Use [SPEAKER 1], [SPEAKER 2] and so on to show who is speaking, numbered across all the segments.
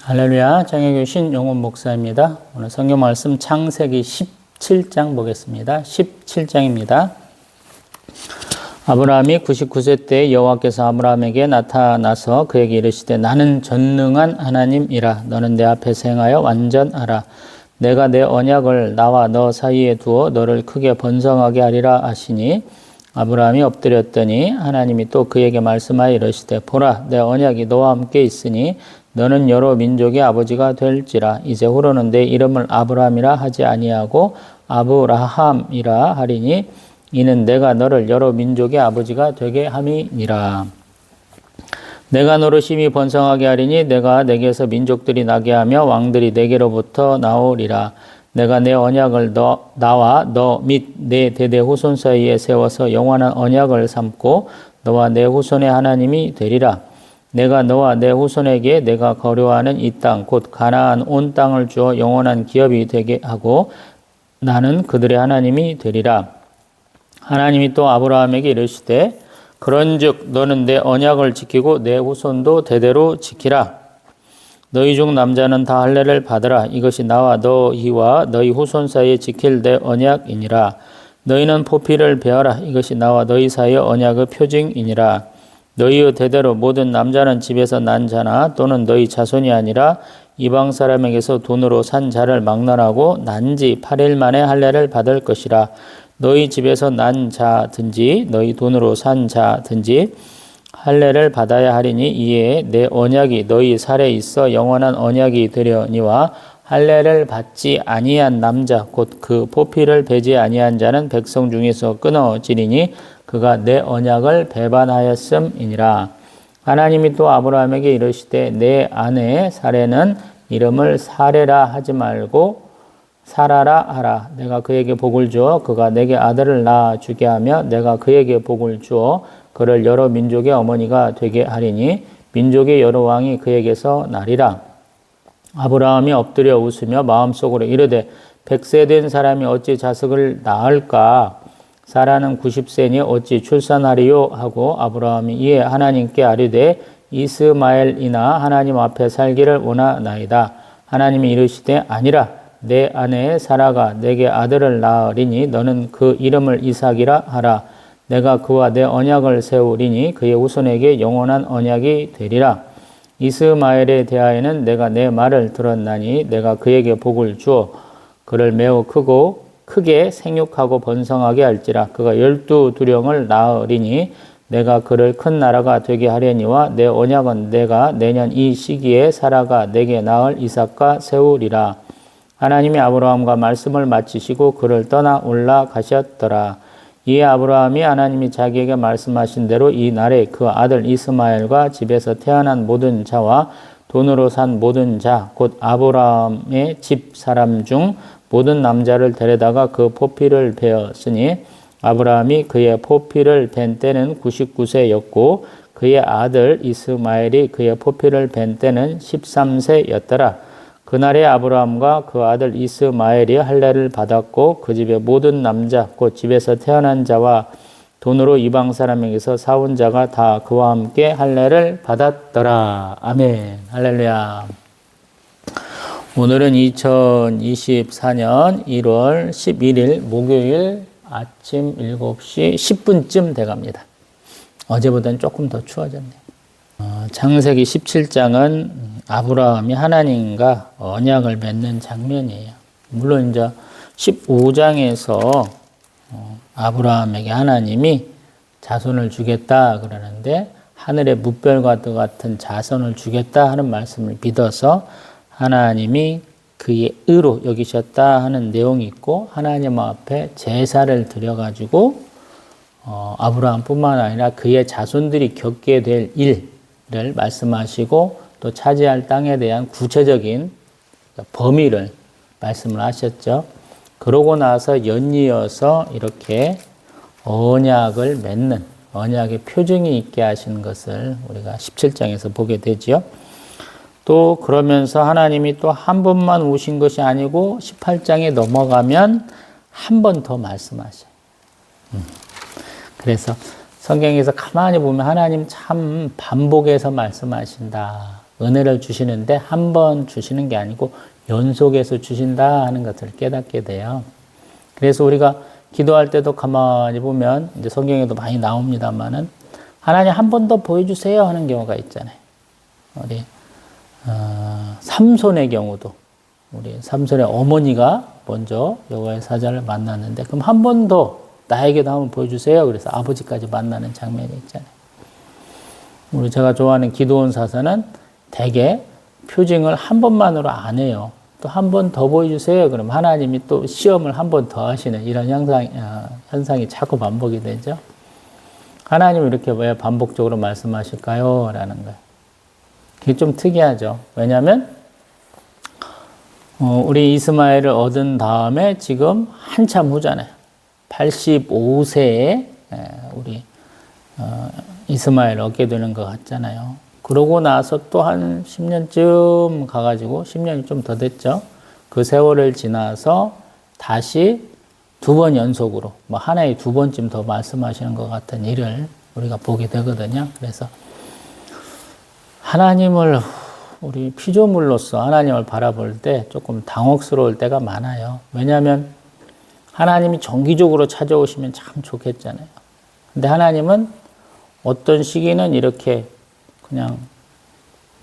[SPEAKER 1] 할렐루야, 정혜교신 용원 목사입니다. 오늘 성경 말씀 창세기 17장 보겠습니다. 17장입니다. 아브라함이 99세 때 여호와께서 아브라함에게 나타나서 그에게 이르시되 나는 전능한 하나님이라. 너는 내 앞에서 행하여 완전하라. 내가 내 언약을 나와 너 사이에 두어 너를 크게 번성하게 하리라 하시니 아브라함이 엎드렸더니 하나님이 또 그에게 말씀하여 이르시되 보라, 내 언약이 너와 함께 있으니 너는 여러 민족의 아버지가 될지라. 이제 후로는 내 이름을 아브라함이라 하지 아니하고 아브라함이라 하리니 이는 내가 너를 여러 민족의 아버지가 되게 함이니라. 내가 너를 심히 번성하게 하리니 내가 내게서 민족들이 나게 하며 왕들이 내게로부터 나오리라. 내가 내 언약을 나와 너 및 내 대대 후손 사이에 세워서 영원한 언약을 삼고 너와 내 후손의 하나님이 되리라. 내가 너와 내 후손에게 내가 거류하는 이 땅 곧 가나안 온 땅을 주어 영원한 기업이 되게 하고 나는 그들의 하나님이 되리라. 하나님이 또 아브라함에게 이르시되 그런즉 너는 내 언약을 지키고 내 후손도 대대로 지키라. 너희 중 남자는 다 할례를 받으라. 이것이 나와 너희와 너희 후손 사이에 지킬 내 언약이니라. 너희는 포피를 베어라. 이것이 나와 너희 사이의 언약의 표징이니라. 너희의 대대로 모든 남자는 집에서 난 자나 또는 너희 자손이 아니라 이방 사람에게서 돈으로 산 자를 막론하고 난지 8일 만에 할례를 받을 것이라. 너희 집에서 난 자든지 너희 돈으로 산 자든지 할례를 받아야 하리니 이에 내 언약이 너희 살에 있어 영원한 언약이 되려니와 할례를 받지 아니한 남자 곧 그 포피를 베지 아니한 자는 백성 중에서 끊어지리니 그가 내 언약을 배반하였음이니라. 하나님이 또 아브라함에게 이르시되 내 아내 사레는 이름을 사레라 하지 말고 사라라 하라. 내가 그에게 복을 주어 그가 내게 아들을 낳아 주게 하며 내가 그에게 복을 주어 그를 여러 민족의 어머니가 되게 하리니 민족의 여러 왕이 그에게서 나리라. 아브라함이 엎드려 웃으며 마음속으로 이르되 100세 된 사람이 어찌 자식을 낳을까? 사라는 90세니 어찌 출산하리요? 하고 아브라함이 이에 하나님께 아뢰되 이스마엘이나 하나님 앞에 살기를 원하나이다. 하나님이 이르시되 아니라 내 아내 사라가 내게 아들을 낳으리니 너는 그 이름을 이삭이라 하라. 내가 그와 내 언약을 세우리니 그의 후손에게 영원한 언약이 되리라. 이스마엘에 대하여는 내가 내 말을 들었나니 내가 그에게 복을 주어 그를 매우 크게 생육하고 번성하게 할지라. 그가 12두령을 낳으리니 내가 그를 큰 나라가 되게 하려니와 내 언약은 내가 내년 이 시기에 사라가 내게 낳을 이삭과 세우리라. 하나님이 아브라함과 말씀을 마치시고 그를 떠나 올라가셨더라. 이에 아브라함이 하나님이 자기에게 말씀하신 대로 이 날에 그 아들 이스마엘과 집에서 태어난 모든 자와 돈으로 산 모든 자 곧 아브라함의 집 사람 중 모든 남자를 데려다가 그 포피를 베었으니 아브라함이 그의 포피를 벤 때는 99세였고 그의 아들 이스마엘이 그의 포피를 벤 때는 13세였더라. 그날에 아브라함과 그 아들 이스마엘이 할례를 받았고 그 집의 모든 남자 곧 집에서 태어난 자와 돈으로 이방 사람에게서 사온 자가 다 그와 함께 할례를 받았더라. 아멘. 할렐루야. 오늘은 2024년 1월 11일 목요일 아침 7시 10분쯤 돼갑니다. 어제보다는 조금 더 추워졌네요. 창세기 17장은 아브라함이 하나님과 언약을 맺는 장면이에요. 물론 이제 15장에서 아브라함에게 하나님이 자손을 주겠다 그러는데 하늘의 무별과 같은 자손을 주겠다 하는 말씀을 믿어서 하나님이 그의 의로 여기셨다 하는 내용이 있고 하나님 앞에 제사를 드려가지고 아브라함뿐만 아니라 그의 자손들이 겪게 될 일을 말씀하시고 또 차지할 땅에 대한 구체적인 범위를 말씀을 하셨죠. 그러고 나서 연이어서 이렇게 언약을 맺는 언약의 표징이 있게 하시는 것을 우리가 17장에서 보게 되죠. 또 그러면서 하나님이 또 한 번만 오신 것이 아니고 18장에 넘어가면 한 번 더 말씀하셔요. 그래서 성경에서 가만히 보면 하나님 참 반복해서 말씀하신다. 은혜를 주시는데 한 번 주시는 게 아니고 연속해서 주신다 하는 것을 깨닫게 돼요. 그래서 우리가 기도할 때도 가만히 보면 이제 성경에도 많이 나옵니다만은 하나님 한 번 더 보여주세요 하는 경우가 있잖아요. 우리 삼손의 경우도 우리 삼손의 어머니가 먼저 여호와의 사자를 만났는데 그럼 한 번 더 나에게도 한번 보여주세요. 그래서 아버지까지 만나는 장면이 있잖아요. 우리 제가 좋아하는 기도원 사사는 대개 표징을 한 번만으로 안 해요. 또 한 번 더 보여주세요. 그럼 하나님이 또 시험을 한 번 더 하시는 이런 현상이 자꾸 반복이 되죠. 하나님은 이렇게 왜 반복적으로 말씀하실까요? 라는 거예요. 그게 좀 특이하죠. 왜냐하면 우리 이스마엘을 얻은 다음에 지금 한참 후잖아요. 85세에 우리 이스마엘을 얻게 되는 것 같잖아요. 그러고 나서 또 한 10년쯤 가가지고 10년이 좀 더 됐죠. 그 세월을 지나서 다시 두 번 연속으로 뭐 하나에 두 번쯤 더 말씀하시는 것 같은 일을 우리가 보게 되거든요. 그래서 하나님을 우리 피조물로서 하나님을 바라볼 때 조금 당혹스러울 때가 많아요. 왜냐하면 하나님이 정기적으로 찾아오시면 참 좋겠잖아요. 근데 하나님은 어떤 시기는 이렇게 그냥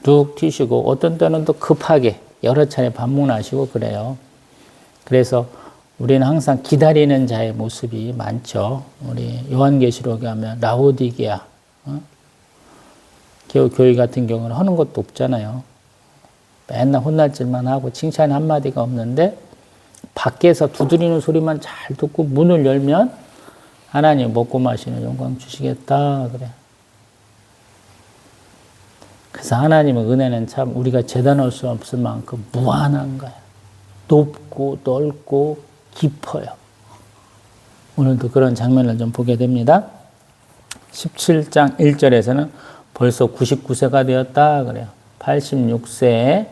[SPEAKER 1] 뚝 튀시고 어떤 때는 또 급하게 여러 차례 방문하시고 그래요. 그래서 우리는 항상 기다리는 자의 모습이 많죠. 우리 요한계시록에 하면 라오디게아 교회 같은 경우는 하는 것도 없잖아요. 맨날 혼날질만 하고 칭찬 한마디가 없는데 밖에서 두드리는 소리만 잘 듣고 문을 열면 하나님 먹고 마시는 영광 주시겠다 그래. 그래서 하나님의 은혜는 참 우리가 재단할 수 없을 만큼 무한한 거예요. 높고 넓고 깊어요. 오늘도 그런 장면을 좀 보게 됩니다. 17장 1절에서는 벌써 99세가 되었다 그래요. 86세에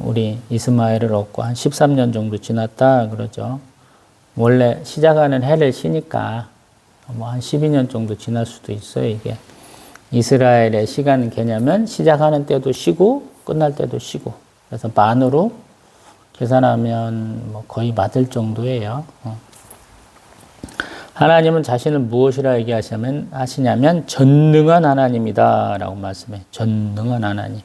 [SPEAKER 1] 우리 이스마엘을 얻고 한 13년 정도 지났다 그러죠. 원래 시작하는 해를 쉬니까 뭐 한 12년 정도 지날 수도 있어요. 이게 이스라엘의 시간 개념은 시작하는 때도 쉬고 끝날 때도 쉬고 그래서 만으로 계산하면 뭐 거의 맞을 정도예요. 하나님은 자신을 무엇이라 얘기하시냐면 전능한 하나님이다 라고 말씀해요. 전능한 하나님.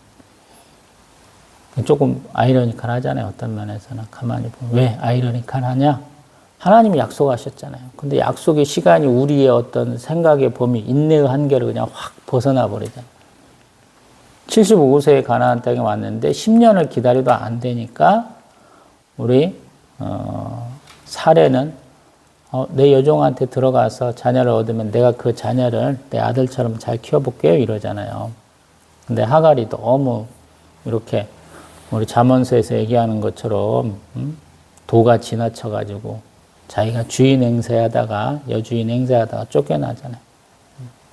[SPEAKER 1] 조금 아이러니컬하잖아요. 어떤 면에서는 가만히 보면 왜 아이러니컬하냐? 하나님이 약속하셨잖아요. 근데 약속의 시간이 우리의 어떤 생각의 범위, 인내의 한계를 그냥 확 벗어나 버리잖아요. 75세에 가나안 땅에 왔는데 10년을 기다려도 안 되니까 우리 사례는 내 여종한테 들어가서 자녀를 얻으면 내가 그 자녀를 내 아들처럼 잘 키워볼게요 이러잖아요. 근데 하갈이 너무 이렇게 우리 잠언서에서 얘기하는 것처럼 도가 지나쳐가지고 자기가 주인 행세하다가 여주인 행세하다가 쫓겨나잖아요.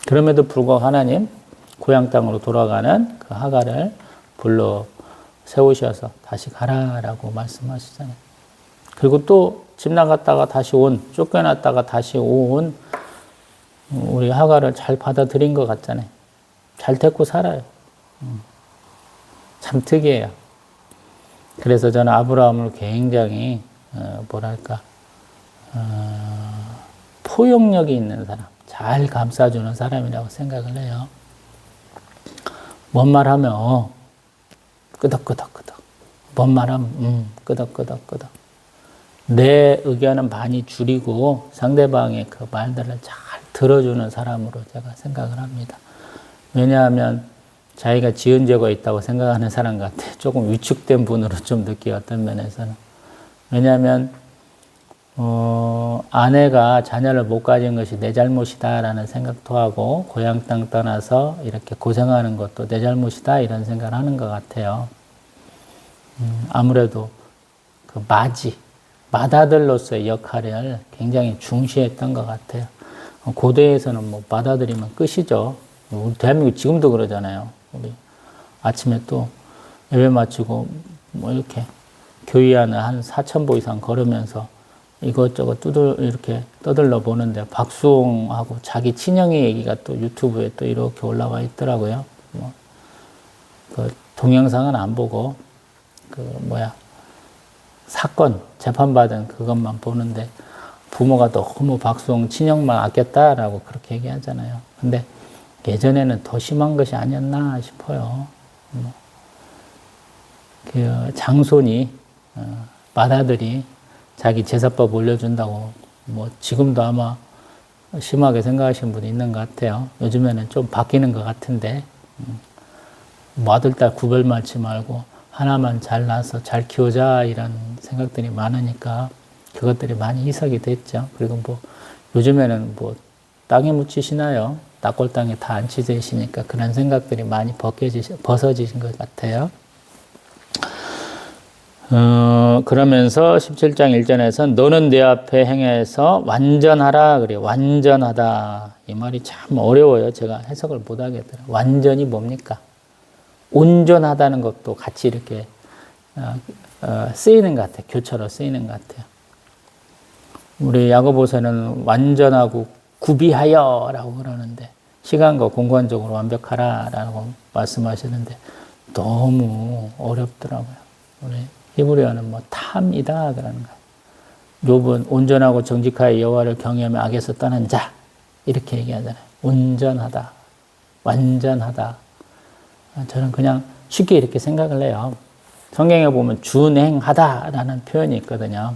[SPEAKER 1] 그럼에도 불구하고 하나님 고향 땅으로 돌아가는 그 하갈을 불러 세우셔서 다시 가라라고 말씀하시잖아요. 그리고 또 집 나갔다가 다시 쫓겨났다가 다시 온 우리 하갈을 잘 받아들인 것 같잖아요. 잘 데리고 살아요. 참 특이해요. 그래서 저는 아브라함을 굉장히 포용력이 있는 사람, 잘 감싸주는 사람이라고 생각을 해요. 뭔 말하면 끄덕끄덕끄덕, 뭔 말하면 끄덕끄덕끄덕. 내 의견은 많이 줄이고 상대방의 그 말들을 잘 들어주는 사람으로 제가 생각을 합니다. 왜냐하면 자기가 지은 죄가 있다고 생각하는 사람 같아. 조금 위축된 분으로 좀 느끼어 어떤 면에서는. 왜냐하면 아내가 자녀를 못 가진 것이 내 잘못이다라는 생각도 하고 고향 땅 떠나서 이렇게 고생하는 것도 내 잘못이다 이런 생각을 하는 것 같아요. 아무래도 그 맏아들로서의 역할을 굉장히 중시했던 것 같아요. 고대에서는 뭐 맏아들이면 끝이죠. 우리 대한민국 지금도 그러잖아요. 우리 아침에 또 예배 마치고 뭐 이렇게 교회 안에 한 4,000보 이상 걸으면서 이것저것 이렇게 떠들러 보는데 박수홍하고 자기 친형의 얘기가 또 유튜브에 또 이렇게 올라와 있더라고요. 뭐 그 동영상은 안 보고 사건 재판받은 그것만 보는데 부모가 너무 박수홍 친형만 아꼈다라고 그렇게 얘기하잖아요. 근데 예전에는 더 심한 것이 아니었나 싶어요. 그 장손이 맏아들이 자기 제사법 올려준다고 지금도 아마 심하게 생각하시는 분이 있는 것 같아요. 요즘에는 좀 바뀌는 것 같은데 아들, 딸 구별 맞지 말고 하나만 잘 낳아서 잘 키우자 이런 생각들이 많으니까 그것들이 많이 희석이 됐죠. 그리고 요즘에는 땅에 묻히시나요? 납골 땅에 다 안 치대시니까 그런 생각들이 많이 벗어지신 것 같아요. 그러면서 17장 1절에서 너는 내 앞에 행해서 완전하라 그래요. 완전하다. 이 말이 참 어려워요. 제가 해석을 못 하겠더라고요. 완전히 뭡니까? 온전하다는 것도 같이 이렇게 쓰이는 것 같아요. 교처로 쓰이는 것 같아요. 우리 야고보서는 완전하고 구비하여라고 그러는데 시간과 공간적으로 완벽하라라고 말씀하시는데 너무 어렵더라고요. 우리 히브리어는 탐이다 그러는 거예요. 욥은 온전하고 정직하여 여호와를 경외하며 악에서 떠난 자 이렇게 얘기하잖아요. 온전하다, 완전하다. 저는 그냥 쉽게 이렇게 생각을 해요. 성경에 보면 준행하다라는 표현이 있거든요.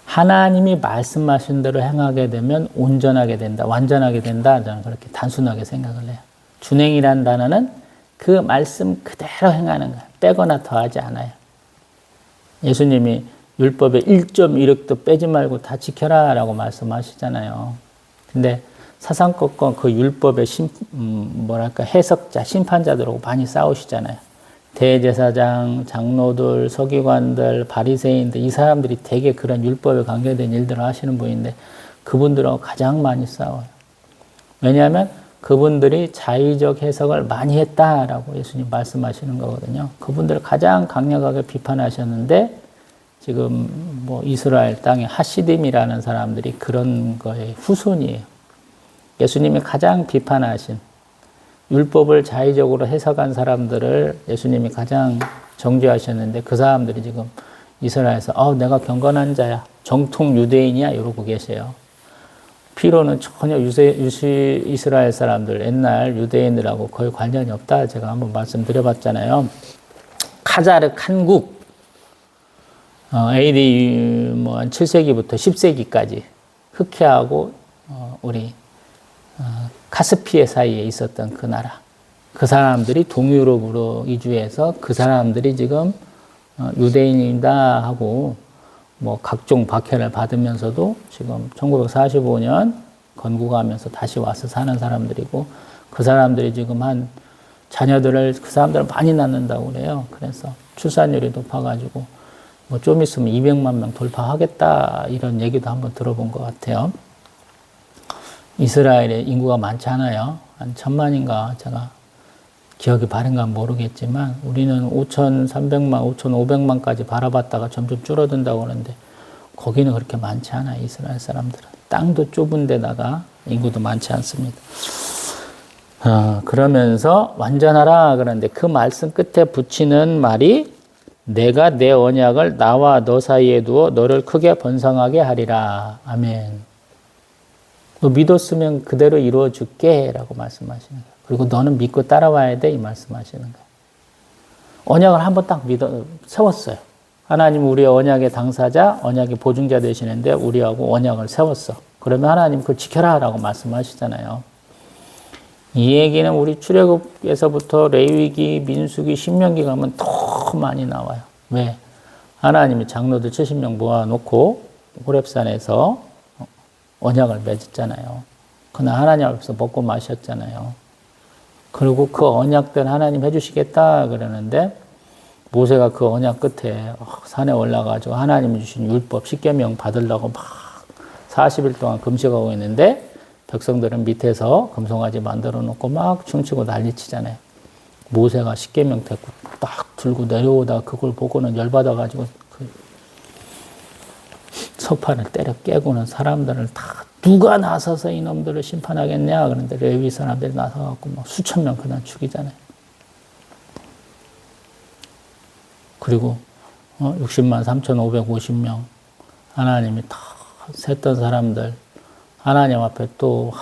[SPEAKER 1] 하나님이 말씀하신 대로 행하게 되면 온전하게 된다, 완전하게 된다. 저는 그렇게 단순하게 생각을 해요. 준행이라는 단어는 그 말씀 그대로 행하는 거예요. 빼거나 더하지 않아요. 예수님이 율법의 1.1획도 빼지 말고 다 지켜라 라고 말씀하시잖아요. 근데 사상권과 그 율법의 해석자, 심판자들하고 많이 싸우시잖아요. 대제사장, 장로들, 서기관들, 바리새인들 이 사람들이 되게 그런 율법에 관계된 일들을 하시는 분인데 그분들하고 가장 많이 싸워요. 왜냐하면 그분들이 자의적 해석을 많이 했다라고 예수님 말씀하시는 거거든요. 그분들을 가장 강력하게 비판하셨는데 지금 이스라엘 땅의 하시딤이라는 사람들이 그런 거의 후손이에요. 예수님이 가장 비판하신 율법을 자의적으로 해석한 사람들을 예수님이 가장 정죄하셨는데 그 사람들이 지금 이스라엘에서 내가 경건한 자야, 정통 유대인이야 이러고 계세요. 피로는 전혀 이스라엘 사람들, 옛날 유대인들하고 거의 관련이 없다. 제가 한번 말씀드려봤잖아요. 카자르 칸국, AD 7세기부터 10세기까지 흑해하고 우리 카스피해 사이에 있었던 그 나라. 그 사람들이 동유럽으로 이주해서 그 사람들이 지금 유대인이다 하고 각종 박해를 받으면서도 지금 1945년 건국하면서 다시 와서 사는 사람들이고 그 사람들이 지금 자녀들을 그 사람들을 많이 낳는다고 그래요. 그래서 출산율이 높아가지고 좀 있으면 200만 명 돌파하겠다 이런 얘기도 한번 들어본 것 같아요. 이스라엘의 인구가 많지 않아요. 한 1000만인가 제가 기억이 바른가 모르겠지만 우리는 5,300만, 5,500만까지 바라봤다가 점점 줄어든다고 하는데 거기는 그렇게 많지 않아요. 이스라엘 사람들은. 땅도 좁은 데다가 인구도 많지 않습니다. 그러면서 완전하라 그러는데 그 말씀 끝에 붙이는 말이 내가 내 언약을 나와 너 사이에 두어 너를 크게 번성하게 하리라. 아멘. 너 믿었으면 그대로 이루어 줄게 라고 말씀하시는 거예요. 그리고 너는 믿고 따라와야 돼 이 말씀하시는 거예요. 언약을 한번 딱 세웠어요. 하나님 우리의 언약의 당사자, 언약의 보증자 되시는데 우리하고 언약을 세웠어. 그러면 하나님 그걸 지켜라 라고 말씀하시잖아요. 이 얘기는 우리 출애굽에서부터 레위기, 민수기, 신명기 가면 더 많이 나와요. 왜? 하나님이 장로들 70명 모아놓고 호렙산에서 언약을 맺었잖아요. 그날 하나님 앞에서 먹고 마셨잖아요. 그리고 그 언약들 하나님 해주시겠다 그러는데 모세가 그 언약 끝에 산에 올라가지고 하나님이 주신 율법 십계명 받으려고 막 40일 동안 금식하고 있는데 백성들은 밑에서 금송아지 만들어 놓고 막 춤추고 난리치잖아요. 모세가 십계명 데리고 딱 들고 내려오다가 그걸 보고는 열받아가지고 그 소파를 때려 깨고는 사람들을 다 누가 나서서 이놈들을 심판하겠냐 그런데 레위 사람들이 나서갖고 막 수천 명 그냥 죽이잖아요. 그리고 60만 3,550명 하나님이 다 셌던 사람들 하나님 앞에 또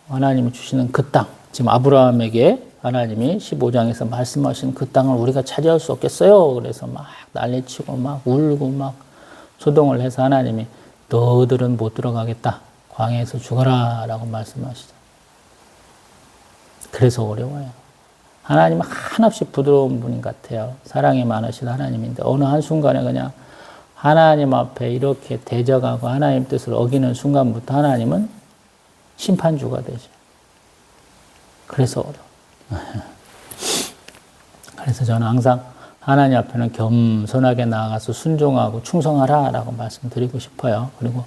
[SPEAKER 1] 하나님이 주시는 그 땅, 지금 아브라함에게 하나님이 15장에서 말씀하신 그 땅을 우리가 차지할 수 없겠어요. 그래서 막 난리치고 막 울고 막 소동을 해서 하나님이 너희들은 못 들어가겠다. 광야에서 죽어라 라고 말씀하시죠. 그래서 어려워요. 하나님은 한없이 부드러운 분인 것 같아요. 사랑이 많으신 하나님인데 어느 한순간에 그냥 하나님 앞에 이렇게 대적하고 하나님 뜻을 어기는 순간부터 하나님은 심판주가 되죠. 그래서 어려워. 그래서 저는 항상 하나님 앞에는 겸손하게 나아가서 순종하고 충성하라 라고 말씀드리고 싶어요. 그리고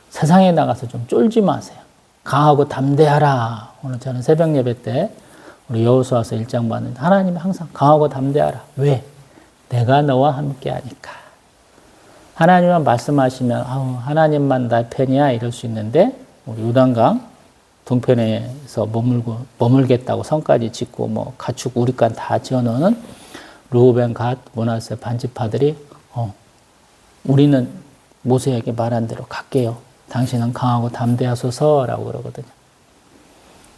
[SPEAKER 1] 세상에 나가서 좀 쫄지 마세요. 강하고 담대하라. 오늘 저는 새벽 예배 때 우리 여호수아서 1장 봤는데 하나님이 항상 강하고 담대하라. 왜? 내가 너와 함께 하니까. 하나님만 말씀하시면 하나님만 나의 편이야 이럴 수 있는데 우리 요단강 동편에서 머물겠다고 성까지 짓고 뭐 가축 우리간 다 지어놓는 르우벤, 갓, 므낫세 반지파들이 우리는 모세에게 말한 대로 갈게요. 당신은 강하고 담대하소서라고 그러거든요.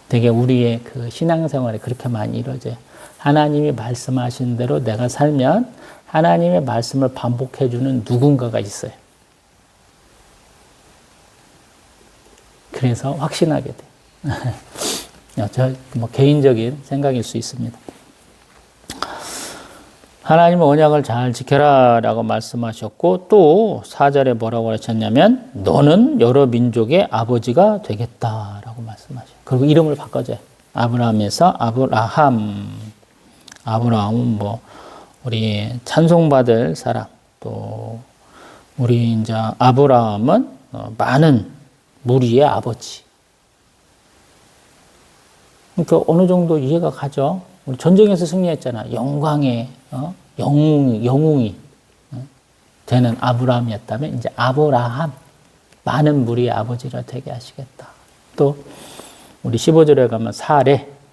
[SPEAKER 1] 되게 우리의 그 신앙생활에 그렇게 많이 이루어져요. 하나님이 말씀하신 대로 내가 살면 하나님의 말씀을 반복해주는 누군가가 있어요. 그래서 확신하게 돼요. 저 뭐 개인적인 생각일 수 있습니다. 하나님은 언약을 잘 지켜라 라고 말씀하셨고 또 4절에 뭐라고 하셨냐면 너는 여러 민족의 아버지가 되겠다라고 말씀하셔요. 그리고 이름을 바꿔줘요. 아브라함에서 아브라함. 아브라함은 뭐 우리 찬송받을 사람, 또 우리 이제 아브라함은 많은 무리의 아버지. 그러니까 어느 정도 이해가 가죠. 우리 전쟁에서 승리했잖아. 영광의 영웅이 되는 아브라함이었다면 이제 아브라함, 많은 무리의 아버지가 되게 하시겠다. 또 우리 15절에 가면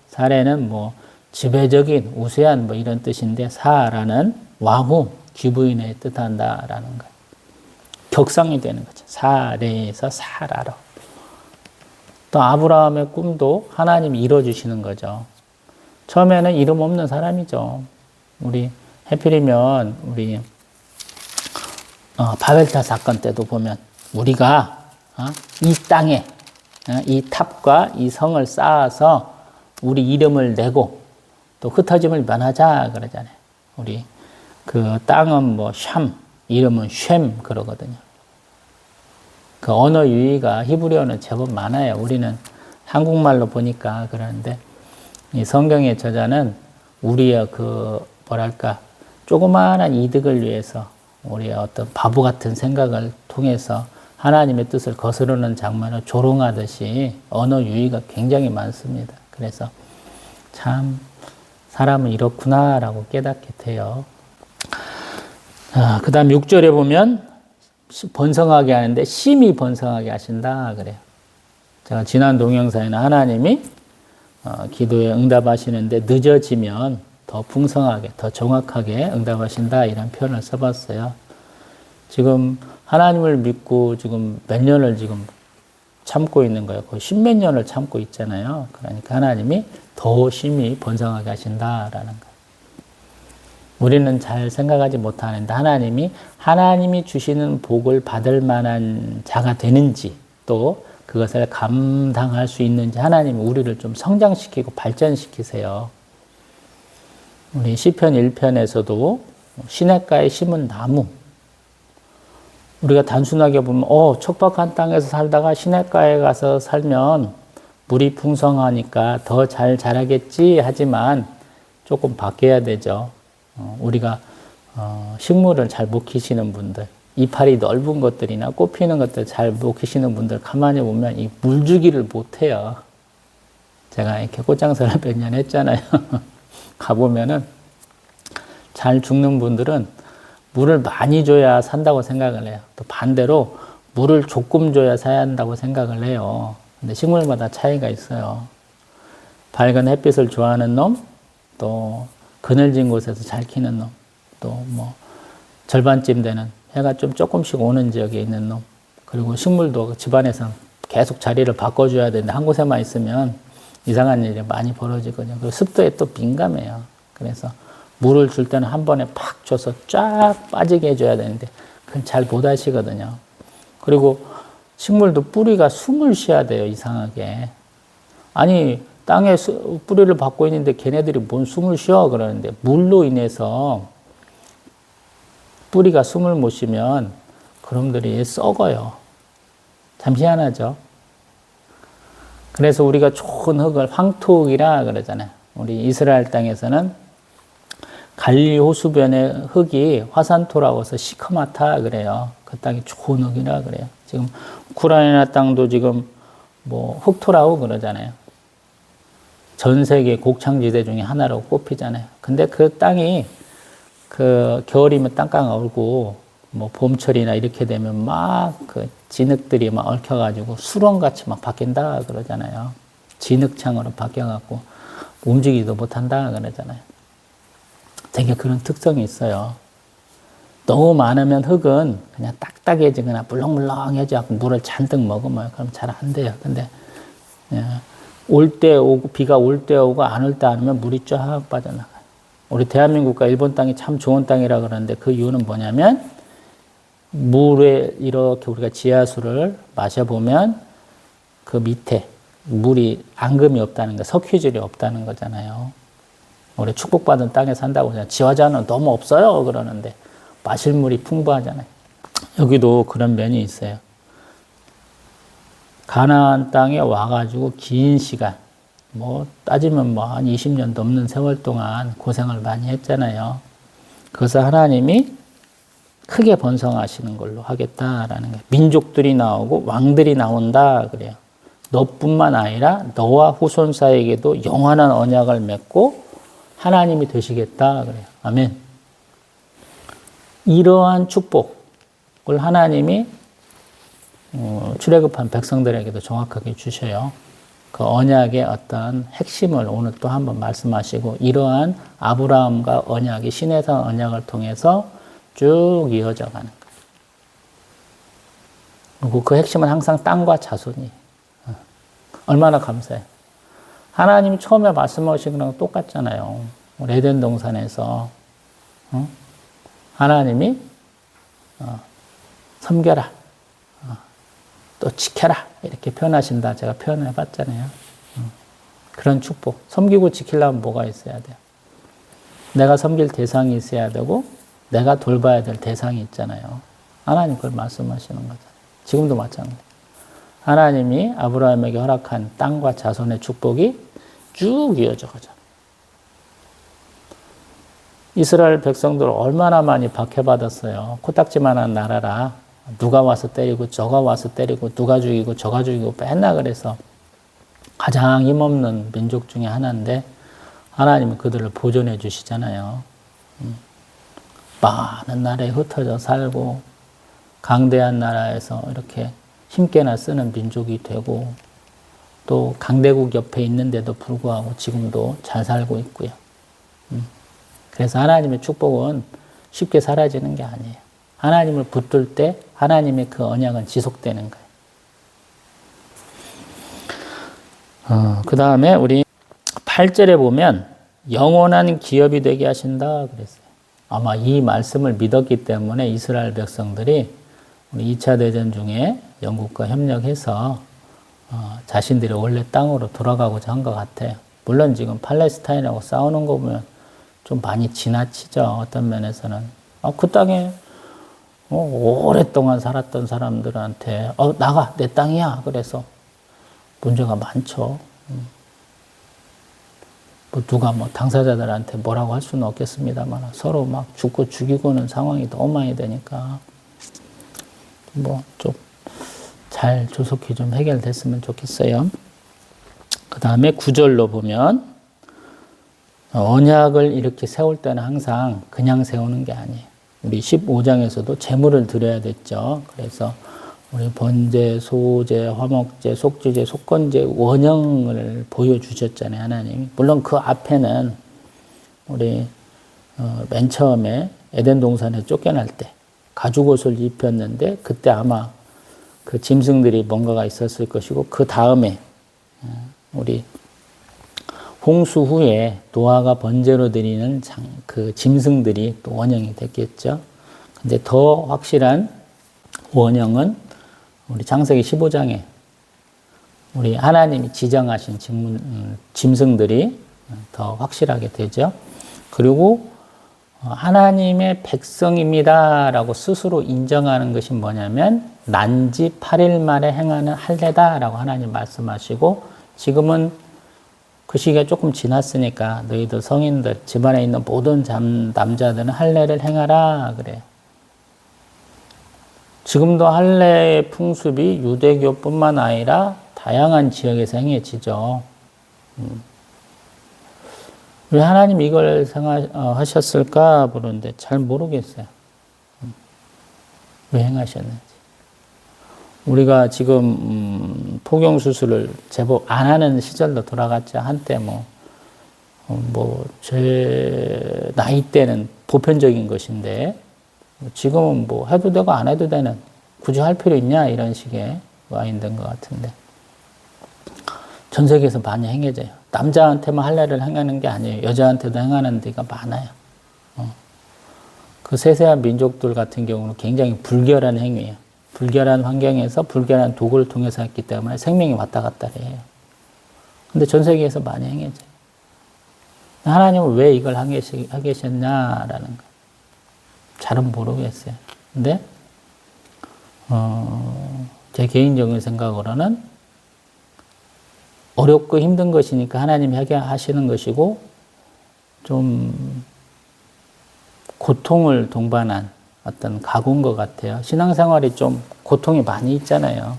[SPEAKER 1] 사레는 뭐 지배적인 우세한 뭐 이런 뜻인데 사라는 왕후 귀부인의 뜻한다라는 거예요. 격상이 되는 거죠. 사레에서 사라로. 또 아브라함의 꿈도 하나님이 이뤄주시는 거죠. 처음에는 이름 없는 사람이죠. 우리 해필이면 우리 바벨탑 사건 때도 보면 우리가 이 땅에 이 탑과 이 성을 쌓아서 우리 이름을 내고 또 흩어짐을 면하자 그러잖아요. 우리 그 땅은 뭐 샴, 이름은 쉔 그러거든요. 그 언어 유희가 히브리어는 제법 많아요. 우리는 한국말로 보니까 그러는데 이 성경의 저자는 우리의 그 뭐랄까 조그마한 이득을 위해서 우리의 어떤 바보 같은 생각을 통해서 하나님의 뜻을 거스르는 장면을 조롱하듯이 언어 유희가 굉장히 많습니다. 그래서 참 사람은 이렇구나라고 깨닫게 돼요. 그 다음 6절에 보면 번성하게 하는데 심히 번성하게 하신다 그래요. 제가 지난 동영상에는 하나님이 기도에 응답하시는데 늦어지면 더 풍성하게, 더 정확하게 응답하신다 이런 표현을 써봤어요. 지금 하나님을 믿고 지금 몇 년을 지금 참고 있는 거예요. 거의 10몇 년을 참고 있잖아요. 그러니까 하나님이 더 심히 번성하게 하신다라는 거예요. 우리는 잘 생각하지 못하는데 하나님이 주시는 복을 받을 만한 자가 되는지 또 그것을 감당할 수 있는지 하나님이 우리를 좀 성장시키고 발전시키세요. 우리 시편 1편에서도 시냇가에 심은 나무 우리가 단순하게 보면 척박한 땅에서 살다가 시냇가에 가서 살면 물이 풍성하니까 더 잘 자라겠지 하지만 조금 바뀌어야 되죠. 우리가 식물을 잘 못 키시는 분들 이파리 넓은 것들이나 꽃 피는 것들 잘 못 키시는 분들 가만히 보면 이 물주기를 못해요. 제가 이렇게 꽃장사를 몇 년 했잖아요. 가보면은 잘 죽는 분들은 물을 많이 줘야 산다고 생각을 해요. 또 반대로 물을 조금 줘야 사야 한다고 생각을 해요. 근데 식물마다 차이가 있어요. 밝은 햇빛을 좋아하는 놈, 또 그늘진 곳에서 잘 키는 놈, 또 뭐 절반쯤 되는 해가 좀 조금씩 오는 지역에 있는 놈. 그리고 식물도 집안에서 계속 자리를 바꿔줘야 되는데 한 곳에만 있으면 이상한 일이 많이 벌어지거든요. 그리고 습도에 또 민감해요. 그래서 물을 줄 때는 한 번에 팍 줘서 쫙 빠지게 해줘야 되는데 그건 잘 못 하시거든요. 그리고 식물도 뿌리가 숨을 쉬어야 돼요. 이상하게. 아니 땅에 뿌리를 받고 있는데 걔네들이 뭔 숨을 쉬어 그러는데 물로 인해서 뿌리가 숨을 못 쉬면 그놈들이 썩어요. 참 희한하죠. 그래서 우리가 좋은 흙을 황토흙이라 그러잖아요. 우리 이스라엘 땅에서는 갈릴리 호수변의 흙이 화산토라고 해서 시커멓다 그래요. 그 땅이 좋은 흙이라 그래요. 지금 우크라이나 땅도 지금 뭐 흑토라고 그러잖아요. 전 세계 곡창지대 중에 하나로 꼽히잖아요. 근데 그 땅이 그 겨울이면 땅가가 얼고 뭐 봄철이나 이렇게 되면 막 그 진흙들이 막 얽혀가지고 수렁같이 막 바뀐다 그러잖아요. 진흙창으로 바뀌어갖고 움직이지도 못한다 그러잖아요. 되게 그런 특성이 있어요. 너무 많으면 흙은 그냥 딱딱해지거나 물렁물렁해져갖고 물을 잔뜩 먹으면 그럼 잘 안 돼요. 근데 올 때 오고 비가 올 때 오고 안 올 때 안 오면 물이 쫙 빠져나가요. 우리 대한민국과 일본 땅이 참 좋은 땅이라 그러는데 그 이유는 뭐냐면 물에 이렇게 우리가 지하수를 마셔보면 그 밑에 물이 앙금이 없다는 거, 석회질이 없다는 거잖아요. 우리 축복받은 땅에 산다고 그냥 지화자는 너무 없어요 그러는데 마실 물이 풍부하잖아요. 여기도 그런 면이 있어요. 가나안 땅에 와가지고 긴 시간, 뭐 따지면 뭐 한 20년 넘는 세월 동안 고생을 많이 했잖아요. 그래서 하나님이 크게 번성하시는 걸로 하겠다라는 거예요. 민족들이 나오고 왕들이 나온다 그래요. 너뿐만 아니라 너와 후손 사이에게도 영원한 언약을 맺고 하나님이 되시겠다 그래요. 아멘. 이러한 축복을 하나님이 출애굽한 백성들에게도 정확하게 주셔요. 그 언약의 어떤 핵심을 오늘 또 한번 말씀하시고 이러한 아브라함과 언약이 시내산 언약을 통해서 쭉 이어져 가는 거예요. 그리고 그 핵심은 항상 땅과 자손이. 얼마나 감사해요. 하나님이 처음에 말씀하신 거랑 똑같잖아요. 에덴 동산에서 하나님이 섬겨라, 또 지켜라 이렇게 표현하신다. 제가 표현해 봤잖아요. 그런 축복. 섬기고 지키려면 뭐가 있어야 돼요? 내가 섬길 대상이 있어야 되고 내가 돌봐야 될 대상이 있잖아요. 하나님 그걸 말씀하시는 거잖아요. 지금도 마찬가지. 하나님이 아브라함에게 허락한 땅과 자손의 축복이 쭉 이어져 가잖아요. 이스라엘 백성들 얼마나 많이 박해받았어요. 코딱지만한 나라라 누가 와서 때리고 저가 와서 때리고 누가 죽이고 저가 죽이고 맨날 그래서 가장 힘없는 민족 중에 하나인데 하나님은 그들을 보존해 주시잖아요. 많은 나라에 흩어져 살고 강대한 나라에서 이렇게 힘께나 쓰는 민족이 되고 또 강대국 옆에 있는데도 불구하고 지금도 잘 살고 있고요. 그래서 하나님의 축복은 쉽게 사라지는 게 아니에요. 하나님을 붙들 때 하나님의 그 언약은 지속되는 거예요. 그 다음에 우리 8절에 보면 영원한 기업이 되게 하신다 그랬어요. 아마 이 말씀을 믿었기 때문에 이스라엘 백성들이 우리 2차 대전 중에 영국과 협력해서 자신들의 원래 땅으로 돌아가고자 한 것 같아요. 물론 지금 팔레스타인하고 싸우는 거 보면 좀 많이 지나치죠. 어떤 면에서는. 그 땅에 오랫동안 살았던 사람들한테 나가 내 땅이야. 그래서 문제가 많죠. 뭐 누가 뭐 당사자들한테 뭐라고 할 수는 없겠습니다만 서로 막 죽고 죽이고는 상황이 너무 많이 되니까 뭐 좀 잘 조속히 좀 해결됐으면 좋겠어요. 그 다음에 9절로 보면 언약을 이렇게 세울 때는 항상 그냥 세우는 게 아니에요. 우리 15장에서도 제물을 드려야 됐죠. 그래서 우리 번제, 소제, 화목제, 속죄제, 속건제 원형을 보여주셨잖아요, 하나님이. 물론 그 앞에는 우리 맨 처음에 에덴 동산에 쫓겨날 때 가죽 옷을 입혔는데 그때 아마 그 짐승들이 뭔가가 있었을 것이고 그 다음에 우리 홍수 후에 노아가 번제로 드리는 그 짐승들이 또 원형이 됐겠죠. 근데 더 확실한 원형은 우리 창세기 15장에 우리 하나님이 지정하신 짐승들이 더 확실하게 되죠. 그리고 하나님의 백성입니다라고 스스로 인정하는 것이 뭐냐면 난지 8일 만에 행하는 할례다라고 하나님 말씀하시고 지금은 그 시기가 조금 지났으니까 너희들 성인들 집안에 있는 모든 남자들은 할례를 행하라 그래요. 지금도 할례의 풍습이 유대교뿐만 아니라 다양한 지역에서 행해지죠. 왜 하나님 이걸 하셨을까 그러는데 잘 모르겠어요. 왜 행하셨는지. 우리가 지금 포경 수술을 제법 안 하는 시절로 돌아갔죠. 한때 제 나이 때는 보편적인 것인데 지금은 해도 되고 안 해도 되는 굳이 할 필요 있냐 이런 식의 와 있는 것 같은데 전 세계에서 많이 행해져요. 남자한테만 할례를 행하는 게 아니에요. 여자한테도 행하는 데가 많아요. 그 세세한 민족들 같은 경우는 굉장히 불결한 행위예요. 불결한 환경에서 불결한 도구를 통해서 했기 때문에 생명이 왔다 갔다 해요. 근데 전 세계에서 많이 행해져요. 하나님은 왜 이걸 하계셨냐라는 거. 잘은 모르겠어요. 근데 제 개인적인 생각으로는 어렵고 힘든 것이니까 하나님이 하게 하시는 것이고 좀 고통을 동반한 어떤 각오인 것 같아요. 신앙생활이 좀 고통이 많이 있잖아요.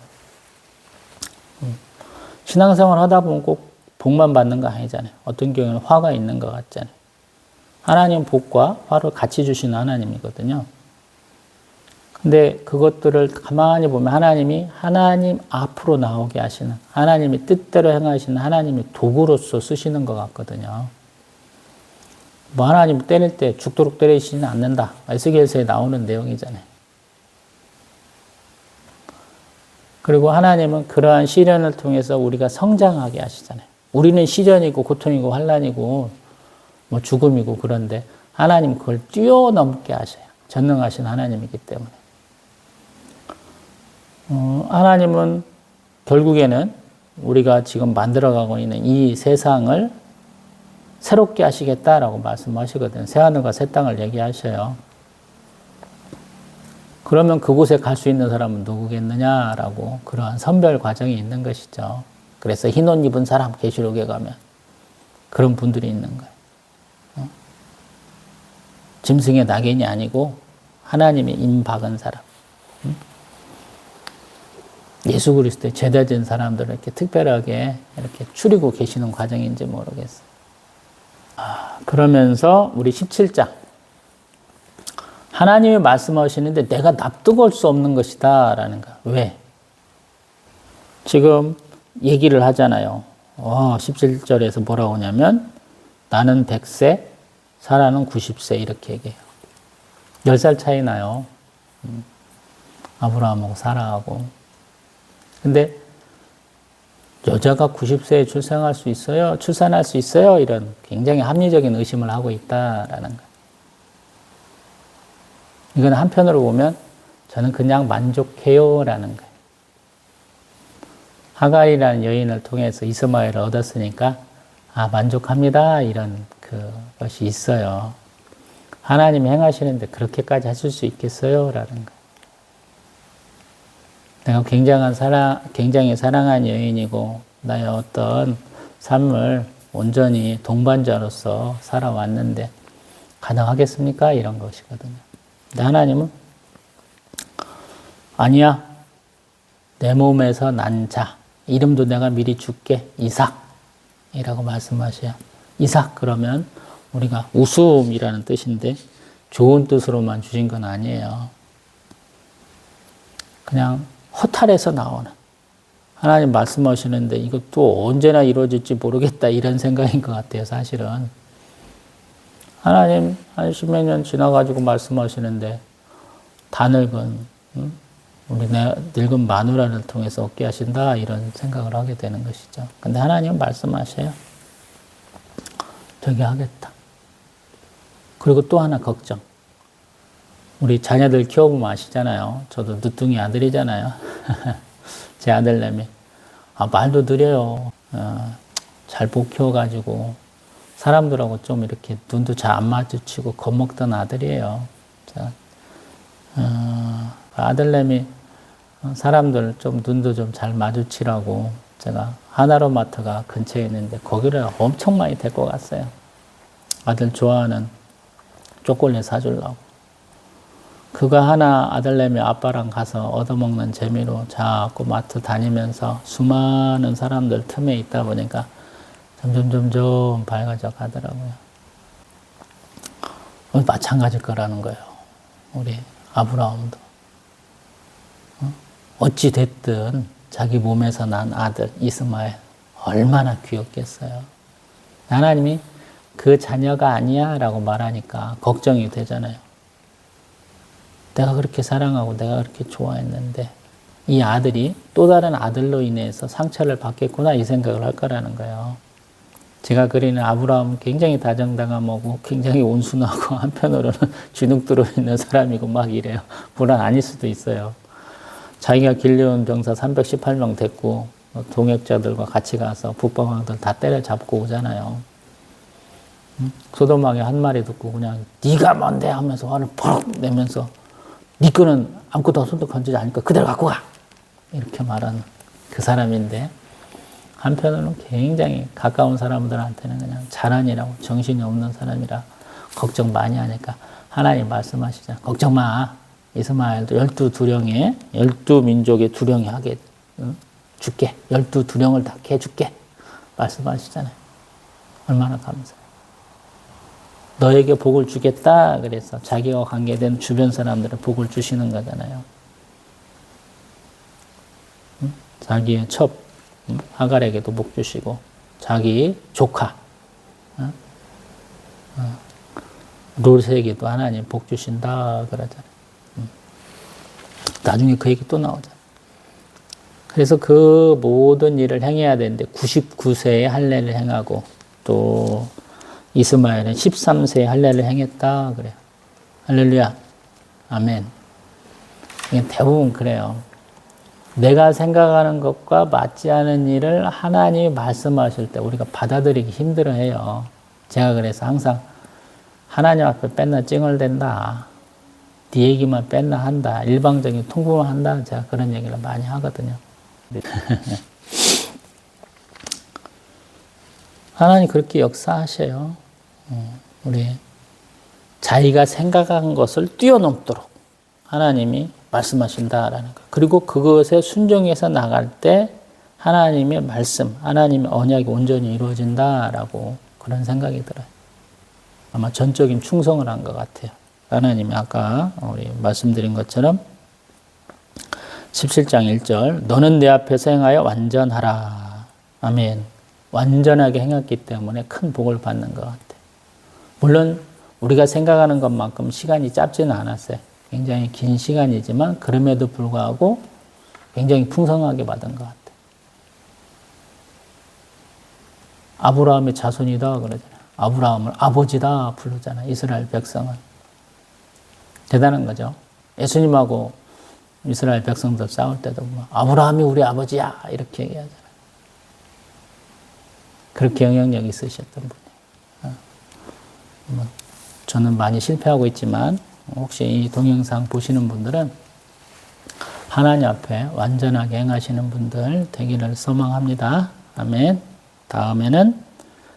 [SPEAKER 1] 신앙생활 하다 보면 꼭 복만 받는 거 아니잖아요. 어떤 경우에는 화가 있는 것 같잖아요. 하나님 복과 화를 같이 주시는 하나님이거든요. 근데 그것들을 가만히 보면 하나님이 하나님 앞으로 나오게 하시는 하나님이 뜻대로 행하시는 하나님이 도구로서 쓰시는 것 같거든요. 하나님 때릴 때 죽도록 때리시지는 않는다. 에스겔서에 나오는 내용이잖아요. 그리고 하나님은 그러한 시련을 통해서 우리가 성장하게 하시잖아요. 우리는 시련이고 고통이고 환난이고 죽음이고 그런데 하나님 그걸 뛰어넘게 하셔요. 전능하신 하나님이기 때문에. 하나님은 결국에는 우리가 지금 만들어가고 있는 이 세상을 새롭게 하시겠다라고 말씀하시거든요. 새하늘과 새 땅을 얘기하셔요. 그러면 그곳에 갈 수 있는 사람은 누구겠느냐라고 그러한 선별 과정이 있는 것이죠. 그래서 흰 옷 입은 사람 계시록에 가면 그런 분들이 있는 거예요. 짐승의 낙인이 아니고 하나님의 임 박은 사람. 예수 그리스도의 제대된 사람들을 이렇게 특별하게 이렇게 추리고 계시는 과정인지 모르겠어요. 그러면서 우리 17장. 하나님이 말씀하시는데 내가 납득할 수 없는 것이다 라는 거. 왜? 지금 얘기를 하잖아요. 17절에서 뭐라고 하냐면 나는 100세, 사라는 90세 이렇게 얘기해요. 10살 차이 나요. 아브라함하고 사라하고. 근데 여자가 90세에 출산할 수 있어요? 이런 굉장히 합리적인 의심을 하고 있다라는 거예요. 이건 한편으로 보면 저는 그냥 만족해요라는 거예요. 하갈이라는 여인을 통해서 이스마엘을 얻었으니까 만족합니다 이런 그것이 있어요. 하나님이 행하시는데 그렇게까지 하실 수 있겠어요? 라는 거예요. 내가 굉장히 사랑한 여인이고 나의 어떤 삶을 온전히 동반자로서 살아왔는데 가능하겠습니까? 이런 것이거든요. 근데 하나님은 아니야. 내 몸에서 난 자. 이름도 내가 미리 줄게. 이삭이라고 말씀하셔요. 이삭 그러면 우리가 웃음이라는 뜻인데 좋은 뜻으로만 주신 건 아니에요. 그냥 허탈해서 나오는 하나님 말씀하시는데 이것도 언제나 이루어질지 모르겠다 이런 생각인 것 같아요. 사실은 하나님 한 십몇 년 지나가지고 말씀하시는데 다 늙은 우리 늙은 마누라를 통해서 얻게 하신다 이런 생각을 하게 되는 것이죠. 근데 하나님은 말씀하셔요. 되게 하겠다. 그리고 또 하나 걱정. 우리 자녀들 키워보면 아시잖아요. 저도 늦둥이 아들이잖아요. 제 아들내미. 말도 느려요. 잘 못 키워가지고 사람들하고 좀 이렇게 눈도 잘 안 마주치고 겁먹던 아들이에요. 아들내미 사람들 좀 눈도 좀 잘 마주치라고 제가 하나로마트가 근처에 있는데 거기를 엄청 많이 데리고 갔어요. 아들 좋아하는 초콜릿 사주려고. 그거 하나 아들내미 아빠랑 가서 얻어먹는 재미로 자꾸 마트 다니면서 수많은 사람들 틈에 있다 보니까 점점 밝아져 가더라고요. 마찬가지일 거라는 거예요. 우리 아브라함도. 어찌 됐든 자기 몸에서 난 아들 이스마엘 얼마나 귀엽겠어요. 하나님이 그 자녀가 아니야 라고 말하니까 걱정이 되잖아요. 내가 그렇게 사랑하고 내가 그렇게 좋아했는데 이 아들이 또 다른 아들로 인해서 상처를 받겠구나 이 생각을 할 거라는 거예요. 제가 그리는 아브라함은 굉장히 다정다감하고 굉장히 온순하고 한편으로는 주눅 들어있는 사람이고 막 이래요. 물론 아닐 수도 있어요. 자기가 길려온 병사 318명 데리고 동역자들과 같이 가서 북방왕들 다 때려잡고 오잖아요. 소돔왕이 한 마리 듣고 그냥 네가 뭔데 하면서 화를 퍽 내면서 네 거는 아무것도 손도 건지지 않으니까 그대로 갖고 가! 이렇게 말하는 그 사람인데 한편으로는 굉장히 가까운 사람들한테는 그냥 자란이라고 정신이 없는 사람이라 걱정 많이 하니까 하나님 말씀하시잖아. 걱정 마. 이스마엘도 12두령에 12민족의 두령이 하게 줄게. 12두령을 다 해줄게. 말씀하시잖아요. 얼마나 감사해요. 너에게 복을 주겠다 그래서 자기와 관계된 주변 사람들은 복을 주시는 거잖아요. 자기의 첩 하갈에게도 복 주시고 자기 조카 롯에게도 하나님 복 주신다 그러잖아요. 나중에 그 얘기 또 나오잖아요. 그래서 그 모든 일을 행해야 되는데 99세에 할례를 행하고 또 이스마엘은 13세에 할례를 행했다 그래요. 할렐루야. 아멘. 이게 대부분 그래요. 내가 생각하는 것과 맞지 않은 일을 하나님이 말씀하실 때 우리가 받아들이기 힘들어해요. 제가 그래서 항상 하나님 앞에 맨날 찡얼댄다. 네 얘기만 맨날 한다. 일방적인 통보만 한다. 제가 그런 얘기를 많이 하거든요. 하나님 그렇게 역사하셔요. 우리 자기가 생각한 것을 뛰어넘도록 하나님이 말씀하신다라는 것. 그리고 그것에 순종해서 나갈 때 하나님의 말씀, 하나님의 언약이 온전히 이루어진다라고 그런 생각이 들어요. 아마 전적인 충성을 한 것 같아요. 하나님이 아까 우리 말씀드린 것처럼 17장 1절 너는 내 앞에서 행하여 완전하라. 아멘. 완전하게 행했기 때문에 큰 복을 받는 것 같아요. 물론 우리가 생각하는 것만큼 시간이 짧지는 않았어요. 굉장히 긴 시간이지만 그럼에도 불구하고 굉장히 풍성하게 받은 것 같아요. 아브라함의 자손이다 그러잖아요. 아브라함을 아버지다 부르잖아요. 이스라엘 백성은. 대단한 거죠. 예수님하고 이스라엘 백성들 싸울 때도 보면 아브라함이 우리 아버지야 이렇게 얘기하잖아요. 그렇게 영향력 있으셨던 분이에요. 저는 많이 실패하고 있지만 혹시 이 동영상 보시는 분들은 하나님 앞에 완전하게 행하시는 분들 되기를 소망합니다. 아멘. 다음에는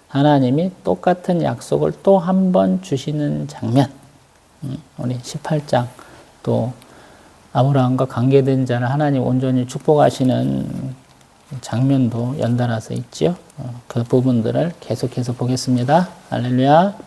[SPEAKER 1] 하나님이 똑같은 약속을 또 한 번 주시는 장면. 우리 18장 또 아브라함과 관계된 자를 하나님 온전히 축복하시는 장면도 연달아서 있지요. 그 부분들을 계속해서 보겠습니다. 할렐루야.